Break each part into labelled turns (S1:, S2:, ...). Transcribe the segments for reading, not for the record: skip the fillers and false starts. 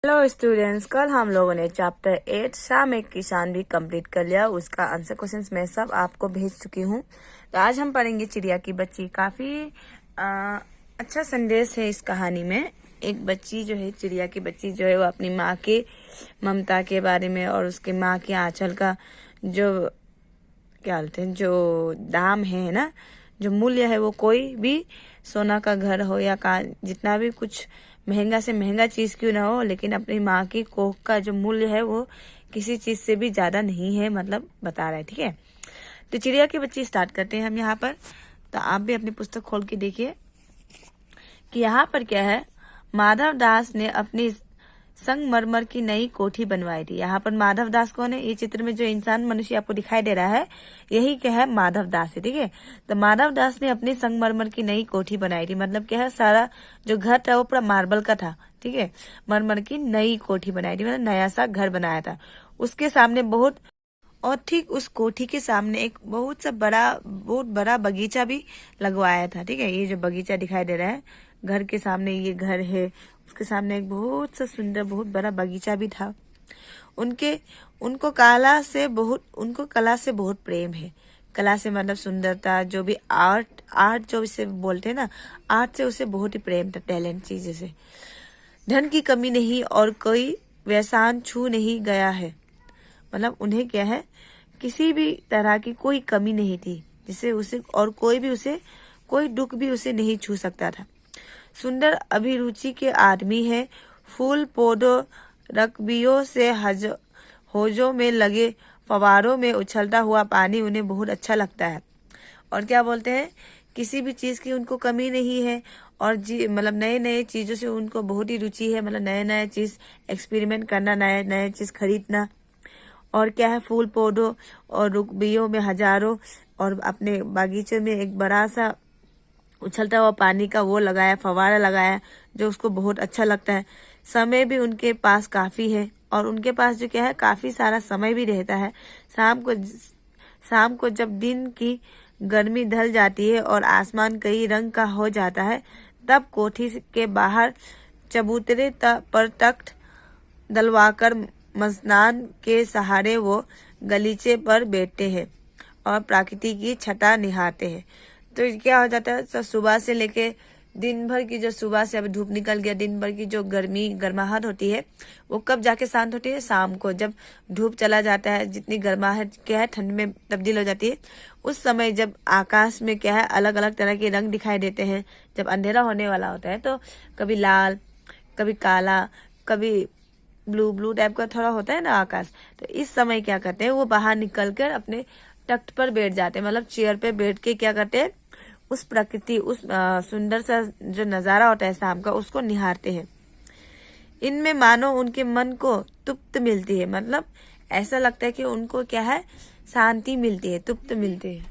S1: Hello students, कल हम लोगों ने चैप्टर 8 शाम एक किसान भी कंप्लीट कर लिया। उसका आंसर क्वेश्चंस मैं सब आपको भेज चुकी हूँ। तो आज हम पढ़ेंगे चिड़िया की बच्ची। काफी अच्छा संदेश है इस कहानी में। एक बच्ची जो है, चिड़िया की बच्ची जो है, वो अपनी माँ के ममता के बारे में और उसके माँ के आंचल का जो क्या बोलते हैं, जो दाम है ना, जो मूल्य है, वो कोई भी सोना का घर हो या जितना भी कुछ महंगा से महंगा चीज क्यों ना हो, लेकिन अपनी माँ की कोख का जो मूल्य है वो किसी चीज से भी ज्यादा नहीं है, मतलब बता रहा है। ठीक है, तो चिड़िया की बच्ची स्टार्ट करते हैं हम यहाँ पर। तो आप भी अपनी पुस्तक खोल के देखिए कि यहाँ पर क्या है। माधव दास ने अपनी संगमरमर की नई कोठी बनवाई थी। यहाँ पर माधव दास कौन है? ये चित्र में जो इंसान मनुष्य आपको दिखाई दे रहा है, यही क्या है, माधव दास है। ठीक है, तो माधव दास ने अपनी संगमरमर की नई कोठी बनाई थी। मतलब क्या है, सारा जो घर था वो पूरा मार्बल का था। ठीक है, मरमर की नई कोठी बनाई थी, मतलब नया सा घर बनाया था। उसके सामने और ठीक उस कोठी के सामने एक बहुत बड़ा बगीचा भी लगवाया था। ठीक है, ये जो बगीचा दिखाई दे रहा है, घर के सामने ये घर है, उसके सामने एक बहुत सा सुंदर बहुत बड़ा बगीचा भी था। उनके उनको उनको कला से बहुत प्रेम है। कला से मतलब सुंदरता, जो भी आर्ट आर्ट जो इसे बोलते हैं ना, आर्ट से उसे बहुत ही प्रेम था, टैलेंट चीज से। धन की कमी नहीं और कोई व्यसान छू नहीं गया है। मतलब उन्हें क्या है, किसी भी तरह की कोई कमी नहीं थी जिसे उसे और कोई दुख भी उसे नहीं छू सकता था। सुंदर अभिरुचि के आदमी है। फूल पौधों, रकबियों से होजों में लगे फवारों में उछलता हुआ पानी उन्हें बहुत अच्छा लगता है। और क्या बोलते हैं, किसी भी चीज की उनको कमी नहीं है। और मतलब नए नए चीजों से उनको बहुत ही रुचि है। मतलब नए नए चीज एक्सपेरिमेंट करना, नए नए चीज खरीदना। और क्या है, फूल पौधों और रुकबियों में हजारों, और अपने बागीचे में एक बड़ा सा उछलता हुआ पानी का वो लगाया, फवारा लगाया, जो उसको बहुत अच्छा लगता है। समय भी उनके पास काफी है, और उनके पास जो क्या है, काफी सारा समय भी रहता है। शाम को जब दिन की गर्मी ढल जाती है और आसमान कई रंग का हो जाता है, तब कोठी के बाहर चबूतरे पर तख्त डलवाकर मस्नान के सहारे वो गलीचे पर बैठते हैं और प्रकृति की छटा निहारते हैं। तो क्या हो जाता है, तो सुबह से लेके दिन भर की, जो सुबह से अभी धूप निकल गया, दिन भर की जो गर्माहट होती है, वो कब जाके शांत होती है? शाम को, जब धूप चला जाता है, जितनी गर्माहट क्या है ठंड में तब्दील हो जाती है, उस समय जब आकाश में क्या है, अलग अलग तरह के रंग दिखाई देते हैं। जब अंधेरा होने वाला होता है तो कभी लाल, कभी काला, कभी ब्लू ब्लू टाइप का थोड़ा होता है ना आकाश। तो इस समय क्या करते हैं, वो बाहर निकलकर अपने तख्त पर बैठ जाते हैं, मतलब चेयर पे बैठ के क्या करते हैं, उस प्रकृति, उस सुंदर सा जो नजारा होता है शाम का, उसको निहारते हैं। इनमें मानो उनके मन को तृप्त मिलती है। मतलब ऐसा लगता है कि उनको क्या है, शांति मिलती है, तृप्त मिलती है।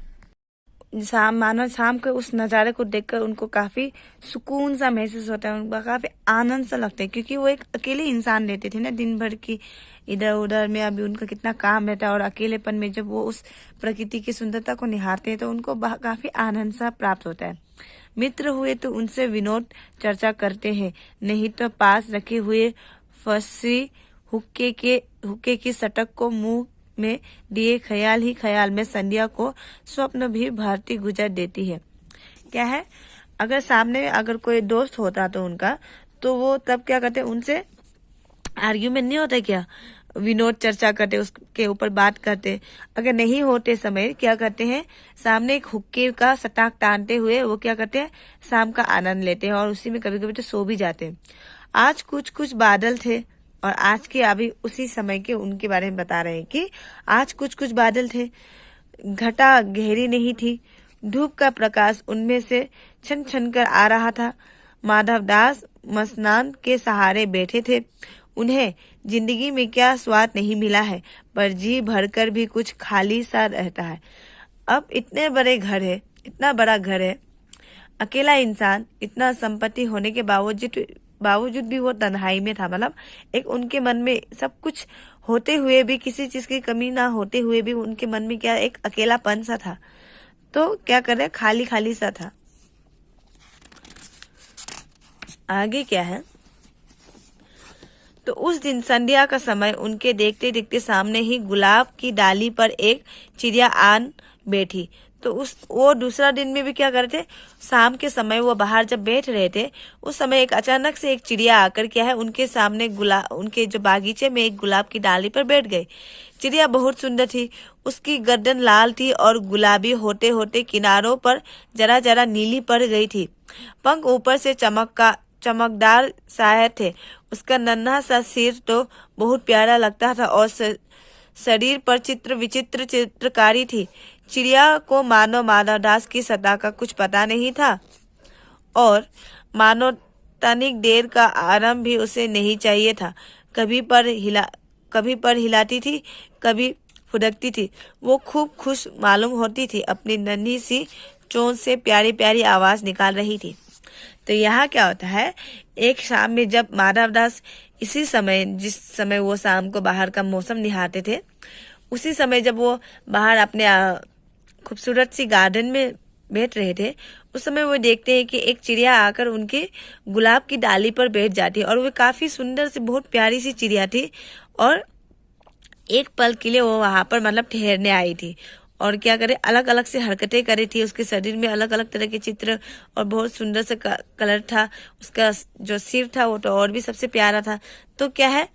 S1: शाम के उस नज़ारे को देखकर उनको काफी सुकून सा महसूस होता है, उनको काफी आनंद सा लगता है, क्योंकि वो एक अकेले इंसान रहते थे ना दिन भर की इधर उधर में। अभी उनका कितना काम रहता है, और अकेलेपन में जब वो उस प्रकृति की सुंदरता को निहारते हैं तो उनको काफी आनंद सा प्राप्त होता है। मित्र हुए तो उनसे विनोद चर्चा करते हैं, नहीं तो पास रखे हुए फसी हुक्के की सटक को मुंह में दिए ख्याल ही ख्याल में संध्या को स्वप्न भी भारती गुजर देती है। क्या है, अगर सामने अगर कोई दोस्त होता तो उनका, तो वो तब क्या करते, उनसे आर्ग्यूमेंट नहीं होता क्या, विनोद चर्चा करते, उसके ऊपर बात करते। अगर नहीं होते समय क्या करते हैं, सामने एक हुक्के का सटाक टानते हुए वो क्या करते हैं, शाम का आनंद लेते हैं, और उसी में कभी कभी तो सो भी जाते हैं। आज कुछ कुछ बादल थे, और आज के अभी उसी समय के उनके बारे में बता रहे हैं कि आज कुछ कुछ बादल थे, घटा गहरी नहीं थी, धूप का प्रकाश उनमें से छन छन कर आ रहा था। माधव दास मस्नान के सहारे बैठे थे। उन्हें जिंदगी में क्या स्वाद नहीं मिला है, पर जी भरकर भी कुछ खाली सा रहता है। अब इतने बड़े घर है, इतना बड़ा घर है, अकेला इंसान, इतना संपत्ति होने के बावजूद भी वो तन्हाई में था। मतलब एक उनके मन में सब कुछ होते हुए भी, किसी चीज की कमी ना होते हुए भी, उनके मन में क्या एक अकेलापन सा था। तो क्या कर रहे, खाली खाली सा था। आगे क्या है, तो उस दिन संध्या का समय उनके देखते देखते सामने ही गुलाब की डाली पर एक चिड़िया आन बैठी। तो वो दूसरा दिन में भी क्या करते, शाम के समय वो बाहर जब बैठ रहे थे, उस समय एक अचानक से एक चिड़िया आकर क्या है उनके सामने उनके जो बागीचे में एक गुलाब की डाली पर बैठ गई। चिड़िया बहुत सुंदर थी, उसकी गर्दन लाल थी और गुलाबी होते होते किनारों पर जरा जरा नीली पड़ गई थी। पंख ऊपर से चमकदार साए थे। उसका नन्हा सा सिर तो बहुत प्यारा लगता था और शरीर पर विचित्र चित्रकारी थी। चिड़िया को मानो माधवदास की सत्ता का कुछ पता नहीं था और मानो तनिक देर का आराम भी उसे नहीं चाहिए था। कभी पर हिलाती थी, कभी फुदकती थी। वो खूब खुश मालूम होती थी, अपनी नन्ही सी चोंच से प्यारी प्यारी आवाज निकाल रही थी। तो यहाँ क्या होता है, एक शाम में जब माधवदास इसी समय, जिस समय वो शाम को बाहर का मौसम निहारते थे, उसी समय जब वो बाहर अपने खूबसूरत सी गार्डन में बैठ रहे थे, उस समय वो देखते हैं कि एक चिड़िया आकर उनके गुलाब की डाली पर बैठ जाती है। और वो काफी सुंदर सी बहुत प्यारी सी चिड़िया थी और एक पल के लिए वो वहां पर मतलब ठहरने आई थी और क्या करे, अलग अलग से हरकतें करी थी। उसके शरीर में अलग अलग तरह के चित्र और बहुत सुंदर सा कलर था। उसका जो सिर था वो तो और भी सबसे प्यारा था। तो क्या है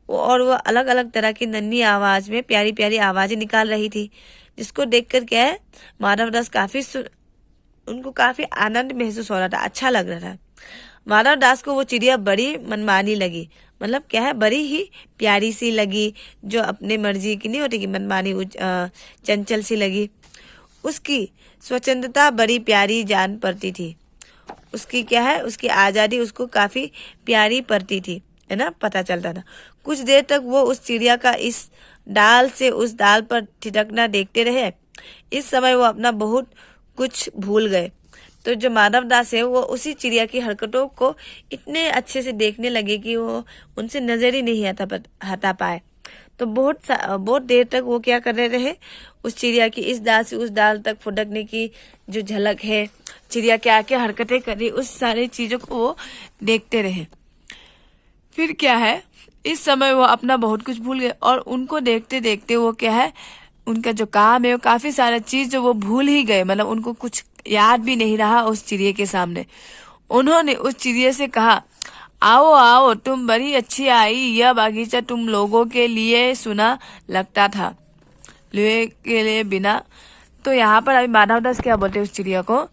S1: वो अलग अलग तरह की नन्ही आवाज में प्यारी प्यारी आवाजें निकाल रही थी, जिसको देखकर क्या है माधवदास उनको काफी आनंद महसूस हो रहा था, अच्छा लग रहा था। माधवदास को वो चिड़िया बड़ी मनमानी लगी, मतलब क्या है बड़ी ही प्यारी सी लगी, जो अपने मर्जी की नहीं होती कि मनमानी चंचल सी लगी। उसकी स्वतंत्रता बड़ी प्यारी जान पड़ती थी। उसकी क्या है, उसकी आजादी उसको काफी प्यारी पड़ती थी, है ना, पता चलता था। कुछ देर तक वो उस चिड़िया का इस डाल से उस डाल पर ठिठकना देखते रहे। इस समय वो अपना बहुत कुछ भूल गए। तो जो माधवदास है वो उसी चिड़िया की हरकतों को इतने अच्छे से देखने लगे कि वो उनसे नजर ही नहीं हटा पाए। तो बहुत देर तक वो क्या कर रहे, उस चिड़िया की इस डाल से उस डाल तक फुदकने की जो झलक है, चिड़िया क्या क्या हरकतें कर रही, उस सारी चीजों को वो देखते रहे। फिर क्या है, इस समय वो अपना बहुत कुछ भूल गए और उनको देखते देखते वो क्या है, उनका जो काम है वो काफी सारा चीज जो वो भूल ही गए, मतलब उनको कुछ याद भी नहीं रहा उस चिड़िया के सामने। उन्होंने उस चिड़िया से कहा, आओ आओ, तुम बड़ी अच्छी आई। यह बागीचा तुम लोगों के लिए सुना लगता था, के लिए बिना। तो यहाँ पर अभी माधवदास क्या बोलते उस चिड़िया को,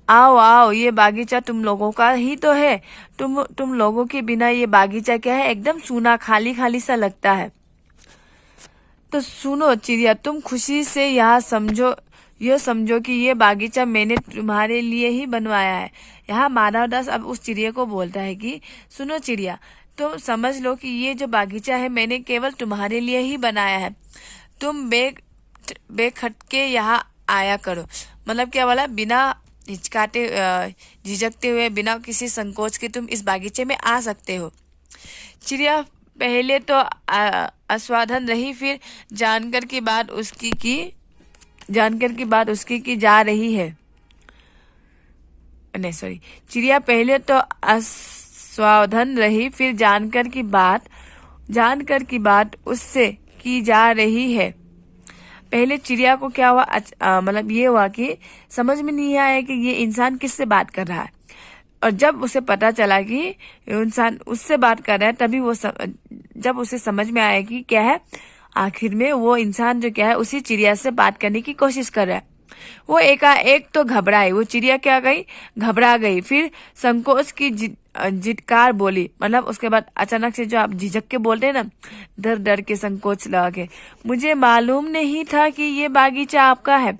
S1: आओ आओ, ये बागीचा तुम लोगों का ही तो है। तुम लोगों के बिना ये बागीचा क्या है, एकदम सूना खाली खाली सा लगता है। तो सुनो चिड़िया, तुम खुशी से यह समझो कि ये बागीचा मैंने तुम्हारे लिए ही बनवाया है। यहाँ माधवदास अब उस चिड़िया को बोलता है कि सुनो चिड़िया, तुम समझ लो कि ये जो बागीचा है मैंने केवल तुम्हारे लिए ही बनाया है। तुम बेखटके यहाँ आया करो। मतलब क्या बोला, बिना झिझकते हुए, बिना किसी संकोच के तुम इस बागीचे में आ सकते हो। चिड़िया पहले तो अस्वाधन रही, फिर जानकर की बात उसकी की जा रही है। नहीं सॉरी, चिड़िया पहले तो अस्वाधन रही, फिर जानकर की बात उससे की जा रही है। पहले चिड़िया को क्या हुआ, मतलब ये हुआ कि समझ में नहीं आया कि ये इंसान किससे बात कर रहा है। और जब उसे पता चला कि इंसान उससे बात कर रहा है, तभी जब उसे समझ में आया कि क्या है, आखिर में वो इंसान जो क्या है उसी चिड़िया से बात करने की कोशिश कर रहा है। वो एकाएक तो घबराई, वो चिड़िया क्या गई, घबरा गई। फिर संकोच की जिटकार बोली, मतलब उसके बाद अचानक से जो आप झिझक के बोलते हैं ना, डर डर के संकोच लगा के, मुझे मालूम नहीं था कि ये बागीचा आपका है।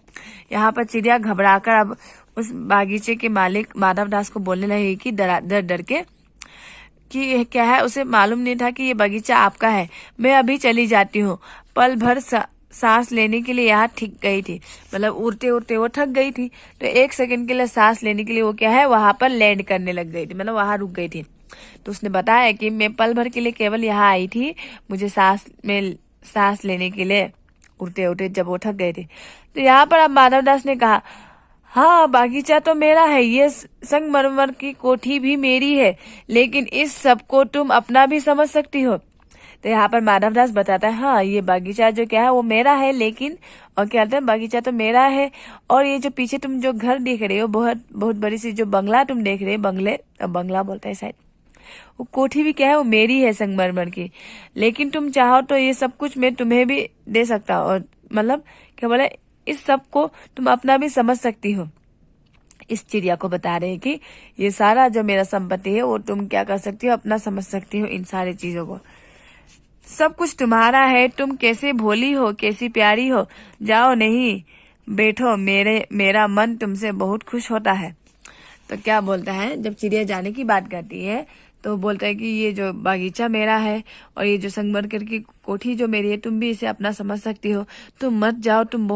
S1: यहाँ पर चिड़िया घबराकर अब उस बागीचे के मालिक माधवदास को बोलने लगी कि डर डर के कि क्या है, उसे मालूम नहीं था कि ये बगीचा आपका है। मैं अभी चली जाती हूँ। पल भर सांस लेने के लिए यहाँ ठिक गई थी, मतलब उड़ते उड़ते वो थक गई थी। तो 1 सेकंड के लिए सांस लेने के लिए वो क्या है, वहां पर लैंड करने लग गई थी, मतलब वहां रुक गई थी। तो उसने बताया कि मैं पल भर के लिए केवल यहाँ आई थी, मुझे सांस लेने के लिए, उड़ते उड़ते जब वो थक गए थे। तो यहाँ पर अब माधवदास ने कहा, हाँ, बागीचा तो मेरा है, ये संगमरमर की कोठी भी मेरी है, लेकिन इस सब को तुम अपना भी समझ सकती हो। तो यहाँ पर माधवदास बताता है, हाँ ये बागीचा जो क्या है वो मेरा है, लेकिन और क्या कहते हैं बागीचा तो मेरा है, और ये जो पीछे तुम जो घर देख रहे हो, बहुत बहुत बड़ी सी जो बंगला तुम देख रहे हो, बंगला बोलते हैं शायद, वो कोठी भी क्या है वो मेरी है संगमरमर की, लेकिन तुम चाहो तो ये सब कुछ मैं तुम्हें भी दे सकता हूँ, और मतलब क्या बोले, इस सब को तुम अपना भी समझ सकती हो। इस चिड़िया को बता रहे हैं कि ये सारा जो मेरा संपत्ति है वो तुम क्या कर सकती हो, अपना समझ सकती हो इन सारी चीजों को। सब कुछ तुम्हारा है, तुम कैसे भोली हो, कैसी प्यारी हो, जाओ नहीं बैठो, मेरा मन तुमसे बहुत खुश होता है। तो क्या बोलता है, जब चिड़िया जाने की बात करती है तो बोलता है कि ये जो बागीचा मेरा है और ये जो संगमरमर की कोठी जो मेरी है, तुम भी इसे अपना समझ सकती हो, तुम मत जाओ, तुम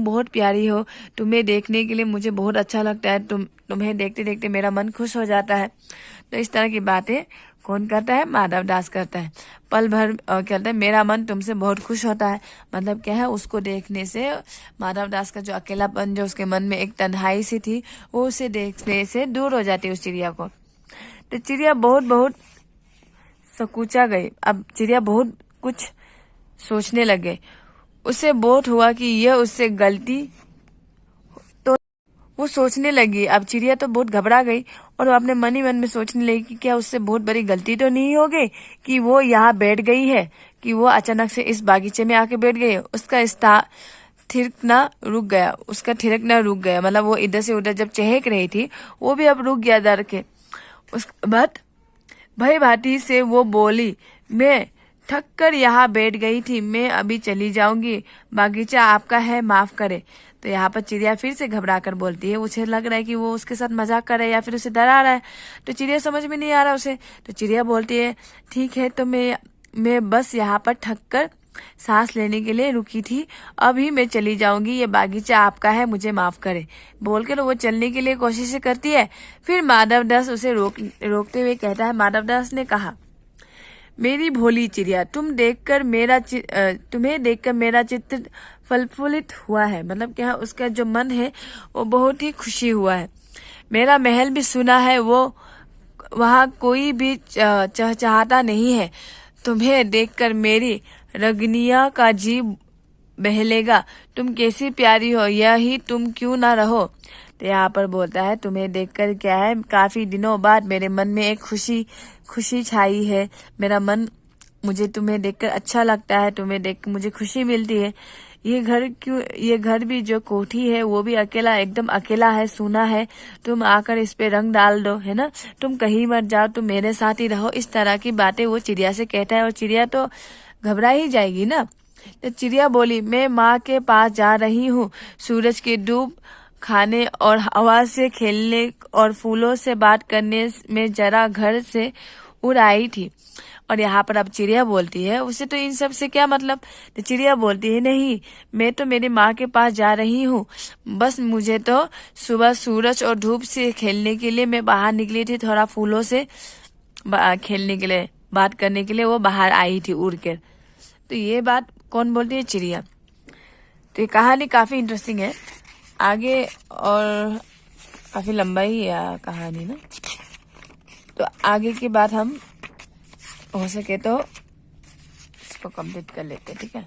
S1: बहुत प्यारी हो, तुम्हें देखने के लिए मुझे बहुत अच्छा लगता है, तुम्हें देखते देखते मेरा मन खुश हो जाता है। तो इस तरह की बातें कौन करता है, माधवदास करता है। पल भर कहता है मेरा मन तुमसे बहुत खुश होता है, मतलब क्या है, उसको देखने से माधवदास का जो अकेलापन, जो उसके मन में एक तन्हाई सी थी, वो उसे देखने से दूर हो जाती है उस चिड़िया को। तो चिड़िया बहुत सकुचा गई। अब चिड़िया बहुत कुछ सोचने लगे, उसे बोध हुआ कि यह उससे गलती, तो वो सोचने लगी। अब चिड़िया तो बहुत घबरा गई और वो अपने मन ही मन में सोचने लगी कि क्या उससे बहुत बड़ी गलती तो नहीं हो गई कि वो यहाँ बैठ गई है, कि वो अचानक से इस बागीचे में आके बैठ गई। उसका थिरकना रुक गया, मतलब वो इधर से उधर जब चहक रही थी वो भी अब रुक गया डर के। उसके बाद भय भांति से वो बोली, मैं थक कर यहाँ बैठ गई थी, मैं अभी चली जाऊंगी, बागीचा आपका है, माफ करे। तो यहाँ पर चिड़िया फिर से घबरा कर बोलती है, उसे लग रहा है कि वो उसके साथ मजाक कर रहा है या फिर उसे डरा रहा है। तो चिड़िया समझ में नहीं आ रहा उसे। तो चिड़िया बोलती है, ठीक है, तो मैं बस यहाँ पर थक कर सांस लेने के लिए रुकी थी, अभी मैं चली जाऊंगी, ये बागीचा आपका है, मुझे माफ करे। बोलकर वो चलने के लिए कोशिश करती है। फिर माधवदास उसे रोकते हुए कहता है, माधवदास ने कहा, मेरी भोली चिड़िया, तुम्हें देखकर मेरा चित्त फलफुलित हुआ है, मतलब क्या, उसका जो मन है वो बहुत ही खुशी हुआ है। मेरा महल भी सुना है, वो वहाँ कोई भी चहचहाता नहीं है। तुम्हें देखकर मेरी रगनिया का जी बहलेगा, तुम कैसी प्यारी हो, यही तुम क्यों ना रहो। तो यहाँ पर बोलता है, तुम्हें देखकर क्या है, काफी दिनों बाद मेरे मन में एक खुशी छाई है, मेरा मन, मुझे तुम्हें देखकर अच्छा लगता है, तुम्हें देखकर मुझे खुशी मिलती है। ये घर भी जो कोठी है वो भी एकदम अकेला है, सूना है, तुम आकर इस पे रंग डाल दो, है ना, तुम कहीं मत जाओ, तुम मेरे साथ ही रहो। इस तरह की बातें वो चिड़िया से कहता है, और चिड़िया तो घबरा ही जाएगी ना। तो चिड़िया बोली, मैं माँ के पास जा रही हूँ, सूरज की डूब खाने और हवा से खेलने और फूलों से बात करने में जरा घर से उड़ आई थी। और यहाँ पर अब चिड़िया बोलती है, उसे तो इन सब से क्या मतलब। तो चिड़िया बोलती है, नहीं, मैं तो मेरी माँ के पास जा रही हूँ, बस मुझे तो सुबह सूरज और धूप से खेलने के लिए मैं बाहर निकली थी, थोड़ा फूलों से खेलने के लिए, बात करने के लिए वो बाहर आई थी उड़ कर। तो ये बात कौन बोलती है, चिड़िया। तो ये कहानी काफी इंटरेस्टिंग है आगे, और काफी लंबा ही है कहानी ना। तो आगे की बात हम हो सके तो इसको कंप्लीट कर लेते, ठीक है।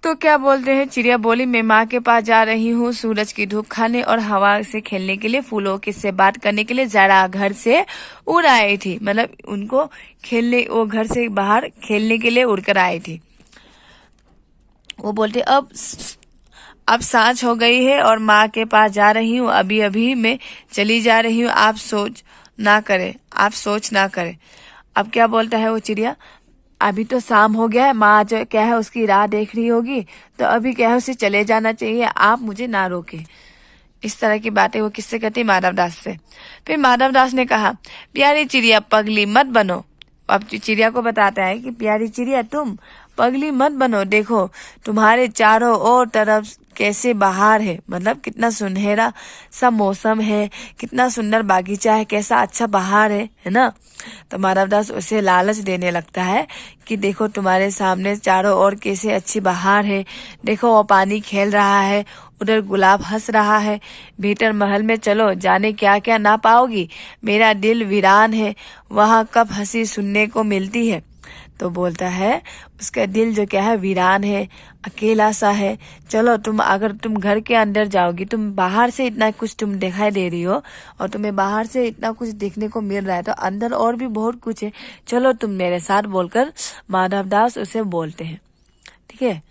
S1: तो क्या बोलते हैं, चिड़िया बोली, मैं माँ के पास जा रही हूँ, सूरज की धूप खाने और हवा से खेलने के लिए, फूलों के से बात करने के लिए जरा घर से उड़ आई थी, मतलब उनको खेलने, वो घर से बाहर खेलने के लिए उड़कर आई थी। वो बोलते, अब सांझ हो गई है और माँ के पास जा रही हूँ, अभी अभी मैं चली जा रही हूँ, आप सोच ना करे। अब क्या बोलता है वो चिड़िया, अभी तो शाम हो गया है, माँ जो क्या है उसकी राह देख रही होगी, तो अभी क्या है उसे चले जाना चाहिए, आप मुझे ना रोके। इस तरह की बातें वो किससे कहती, माधवदास से। फिर माधवदास ने कहा, प्यारी चिड़िया पगली मत बनो। अब चिड़िया को बताता है कि प्यारी चिड़िया तुम पगली मत बनो, देखो तुम्हारे चारों ओर तरफ कैसे बाहर है, मतलब कितना सुनहरा सा मौसम है, कितना सुंदर बागीचा है, कैसा अच्छा बाहर है ना। तो माधवदास उसे लालच देने लगता है कि देखो तुम्हारे सामने चारों ओर कैसे अच्छी बहार है, देखो वो पानी खेल रहा है, उधर गुलाब हंस रहा है, भीतर महल में चलो, जाने क्या क्या ना पाओगी, मेरा दिल वीरान है, वहाँ कब हंसी सुनने को मिलती है। तो बोलता है उसका दिल जो क्या है वीरान है, अकेला सा है, चलो तुम, अगर तुम घर के अंदर जाओगी, तुम बाहर से इतना कुछ तुम दिखाई दे रही हो और तुम्हें बाहर से इतना कुछ देखने को मिल रहा है, तो अंदर और भी बहुत कुछ है, चलो तुम मेरे साथ, बोलकर माधवदास उसे बोलते हैं। ठीक है।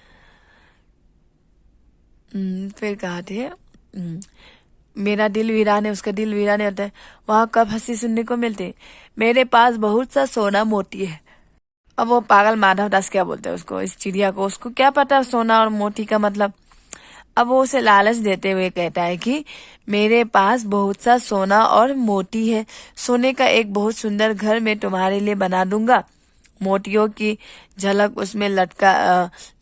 S1: फिर कहते हैं मेरा दिल वीरान है, उसका दिल वीरान होता है, वहाँ कब हंसी सुनने को मिलती, मेरे पास बहुत सा सोना मोती है। अब वो पागल माधवदास क्या बोलते हैं उसको, इस चिड़िया को, उसको क्या पता सोना और मोती का मतलब। अब वो उसे लालच देते हुए कहता है कि मेरे पास बहुत सा सोना और मोती है, सोने का एक बहुत सुंदर घर मैं तुम्हारे लिए बना दूंगा, मोतियों की झलक उसमें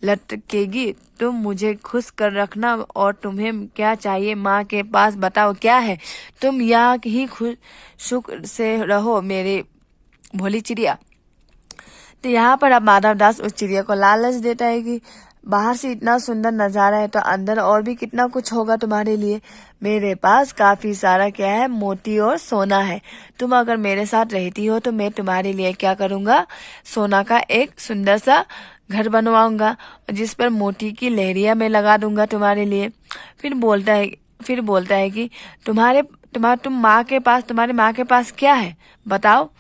S1: लटकेगी, तुम मुझे खुश कर रखना, और तुम्हें क्या चाहिए माँ के पास बताओ क्या है, तुम यहाँ ही खुश सुख से रहो मेरे भोली चिड़िया। तो यहाँ पर अब माधवदास उस चिड़िया को लालच देता है कि बाहर से इतना सुंदर नजारा है तो अंदर और भी कितना कुछ होगा तुम्हारे लिए, मेरे पास काफी सारा क्या है, मोती और सोना है, तुम अगर मेरे साथ रहती हो तो मैं तुम्हारे लिए क्या करूंगा, सोना का एक सुंदर सा घर बनवाऊंगा जिस पर मोती की लहरिया मैं लगा दूंगा तुम्हारे लिए। फिर बोलता है कि तुम्हारे माँ के पास क्या है बताओ,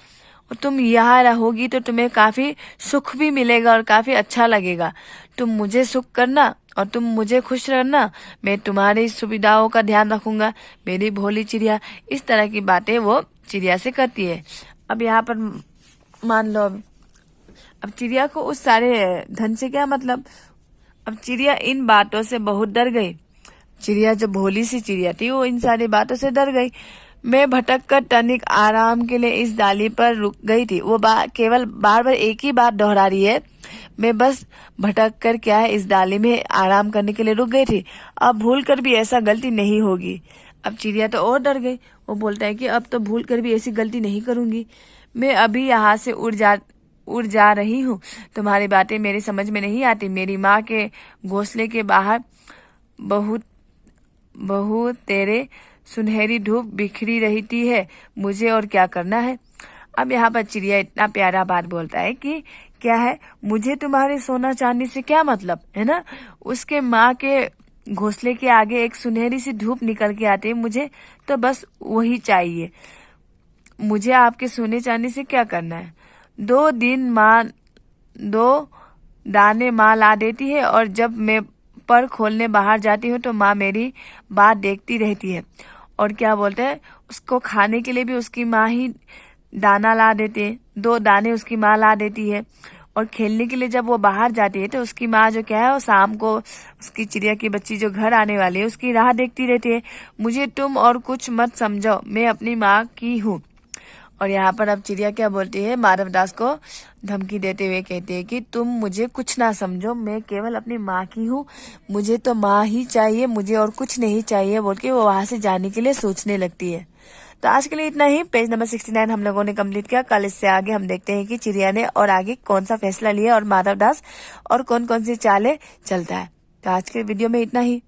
S1: और तुम यहाँ रहोगी तो तुम्हें काफी सुख भी मिलेगा और काफी अच्छा लगेगा, तुम मुझे सुख करना और तुम मुझे खुश रहना, मैं तुम्हारी सुविधाओं का ध्यान रखूंगा मेरी भोली चिड़िया। इस तरह की बातें वो चिड़िया से करती है। अब यहाँ पर मान लो, अब चिड़िया को उस सारे धन से क्या मतलब। अब चिड़िया इन बातों से बहुत डर गई, चिड़िया जो भोली सी चिड़िया थी वो इन सारी बातों से डर गई। मैं भटक कर तनिक आराम के लिए इस डाली पर रुक गई थी, वो केवल बार बार एक ही बात दोहरा रही है, मैं बस भटक कर क्या है इस डाली में आराम करने के लिए रुक गई थी, अब भूल कर भी ऐसा गलती नहीं होगी। अब चिड़िया तो और डर गई, वो बोलता है कि अब तो भूल कर भी ऐसी गलती नहीं करूंगी, मैं अभी यहाँ से उड़ जा रही हूँ, तुम्हारी बातें मेरी समझ में नहीं आती, मेरी माँ के घोंसले के बाहर बहुत तेरे सुनहरी धूप बिखरी रहती है, मुझे और क्या करना है। अब यहाँ पर चिड़िया इतना प्यारा बात बोलता है कि क्या है, मुझे तुम्हारे सोना चांदी से क्या मतलब है ना, उसके माँ के घोंसले के आगे एक सुनहरी सी धूप निकल के आती है, मुझे तो बस वही चाहिए, मुझे आपके सोने चांदी से क्या करना है। 2 दाने माँ ला देती है और जब मैं पर खोलने बाहर जाती हूँ तो माँ मेरी बात देखती रहती है, और क्या बोलते हैं, उसको खाने के लिए भी उसकी माँ ही दाना ला देती है, 2 दाने उसकी माँ ला देती है, और खेलने के लिए जब वो बाहर जाती है तो उसकी माँ जो क्या है, वो शाम को उसकी चिड़िया की बच्ची जो घर आने वाली है उसकी राह देखती रहती है, मुझे तुम और कुछ मत समझो, मैं अपनी माँ की हूँ। और यहाँ पर अब चिड़िया क्या बोलती है, माधवदास को धमकी देते हुए कहती है कि तुम मुझे कुछ ना समझो, मैं केवल अपनी माँ की हूँ, मुझे तो माँ ही चाहिए, मुझे और कुछ नहीं चाहिए, बोल के वो वहां से जाने के लिए सोचने लगती है। तो आज के लिए इतना ही। पेज नंबर 69 हम लोगों ने कंप्लीट किया। कल इससे आगे हम देखते हैं कि चिड़िया ने और आगे कौन सा फैसला लिया और माधवदास और कौन कौन सी चालें चलता है। तो आज के वीडियो में इतना ही।